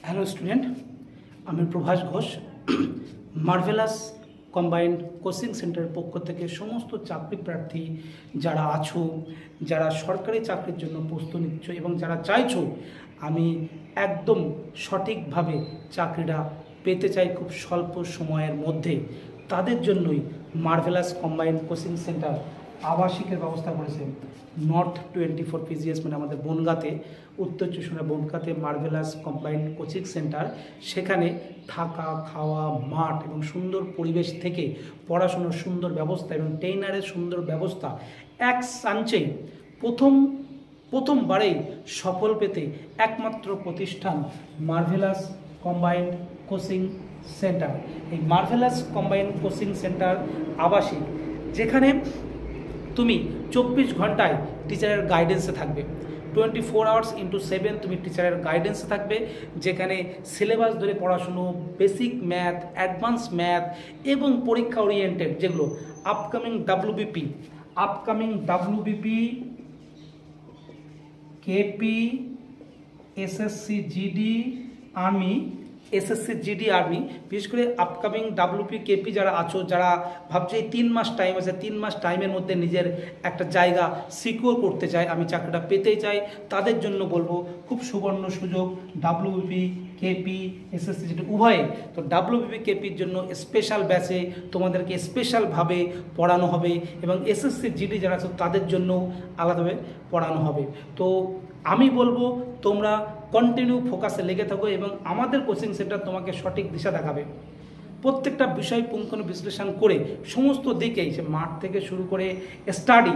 Hello student, আমি Prabhas Ghosh. Marvellous combined coaching সেন্টারের পক্ষ থেকে সমস্ত চাকরি প্রার্থী যারা আছো, যারা সরকারি চাকরির জন্য প্রস্তুতি নিচ্ছ এবং যারা চাইছো আমি একদম সঠিকভাবে চাকরিটা পেতে চাই খুব স্বল্প সময়ের মধ্যে, তাদের জন্যই মার্ভেলাস কম্বাইন্ড কোচিং সেন্টার আবাসিকের ব্যবস্থা করেছে। নর্থ 24 পিজিএস মানে আমাদের বনগাঁতে, উত্তর চব্বিশ পরগনা বনগাঁতে মার্ভেলাস কম্বাইন্ড কোচিং সেন্টার। সেখানে থাকা, খাওয়া, মাঠ এবং সুন্দর পরিবেশ থেকে পড়াশোনার সুন্দর ব্যবস্থা এবং ট্রেনারের সুন্দর ব্যবস্থা এক সাঞ্চেই প্রথমবারেই সফল পেতে একমাত্র প্রতিষ্ঠান মার্ভেলাস কম্বাইন্ড কোচিং সেন্টার। এই মার্ভেলাস কম্বাইন্ড কোচিং সেন্টার আবাসিক, যেখানে তুমি 24 ঘন্টায় টিচারের গাইডেন্সে থাকবে। 24 আওয়ার্স ইন্টু 7 তুমি টিচারের গাইডেন্সে থাকবে, যেখানে সিলেবাস ধরে পড়াশুনো, বেসিক ম্যাথ, অ্যাডভান্স ম্যাথ এবং পরীক্ষা ওরিয়েন্টেড যেগুলো upcoming WBP, KP, SSC GD, army, বিশেষ করে আপকামিং ডাব্লিউপি কেপি যারা আছো, যারা ভাবছে এই 3 মাস টাইম আছে, 3 মাস টাইমের মধ্যে নিজের একটা জায়গা সিকিউর করতে চায়, আমি চাকরিটা পেতে চাই, তাদের জন্য বলবো খুব সুবর্ণ সুযোগ। ডাব্লিউপি কেপি, এসএসসি জিডি উভয়ে। তো ডাব্লিউপি কেপির জন্য স্পেশাল ব্যাচে তোমাদেরকে স্পেশালভাবে পড়ানো হবে এবং এসএসসি জিডি যারা আছে তাদের জন্য আলাদাভাবে পড়ানো হবে। তো আমি বলবো তোমরা কন্টিনিউ ফোকাসে লেগে থাকো এবং আমাদের কোচিং সেন্টার তোমাকে সঠিক দিশা দেখাবে। প্রত্যেকটা বিষয় পুঙ্খানু বিশ্লেষণ করে সমস্ত দিকেই, সে মাঠ থেকে শুরু করে স্টাডি,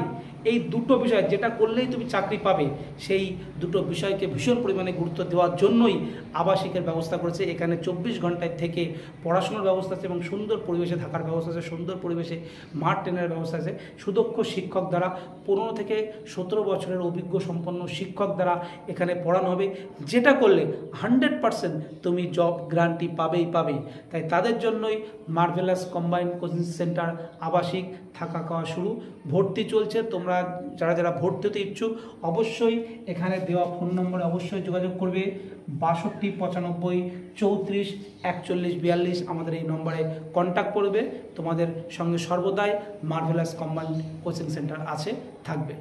এই দুটো বিষয় যেটা করলেই তুমি চাকরি পাবে, সেই দুটো বিষয়কে ভীষণ পরিমাণে গুরুত্ব দেওয়ার জন্যই আবাসিকের ব্যবস্থা করেছে। এখানে 24 ঘন্টায় থেকে পড়াশোনার ব্যবস্থা আছে এবং সুন্দর পরিবেশে থাকার ব্যবস্থা আছে, সুন্দর পরিবেশে মাঠ ট্রেনের ব্যবস্থা আছে। সুদক্ষ শিক্ষক দ্বারা 15 থেকে 17 বছরের অভিজ্ঞ সম্পন্ন শিক্ষক দ্বারা এখানে পড়ানো হবে, যেটা করলে 100% তুমি জব গ্যারান্টি পাবেই। তাই তাদের জন্যই মার্ভেলাস কম্বাইন্ড কোচিং সেন্টার আবাসিক, থাকা খাওয়া শুরু, ভর্তি চলছে। তোমরা যারা ভর্তি হতে ইচ্ছুক অবশ্যই এখানে দেওয়া ফোন নম্বরে অবশ্যই যোগাযোগ করবে। 62 95 34 41 42 আমাদের এই নম্বরে কন্ট্যাক্ট করবে। তোমাদের সঙ্গে সর্বদাই মার্ভেলাস কম্বাইন্ড কোচিং সেন্টার থাকবে।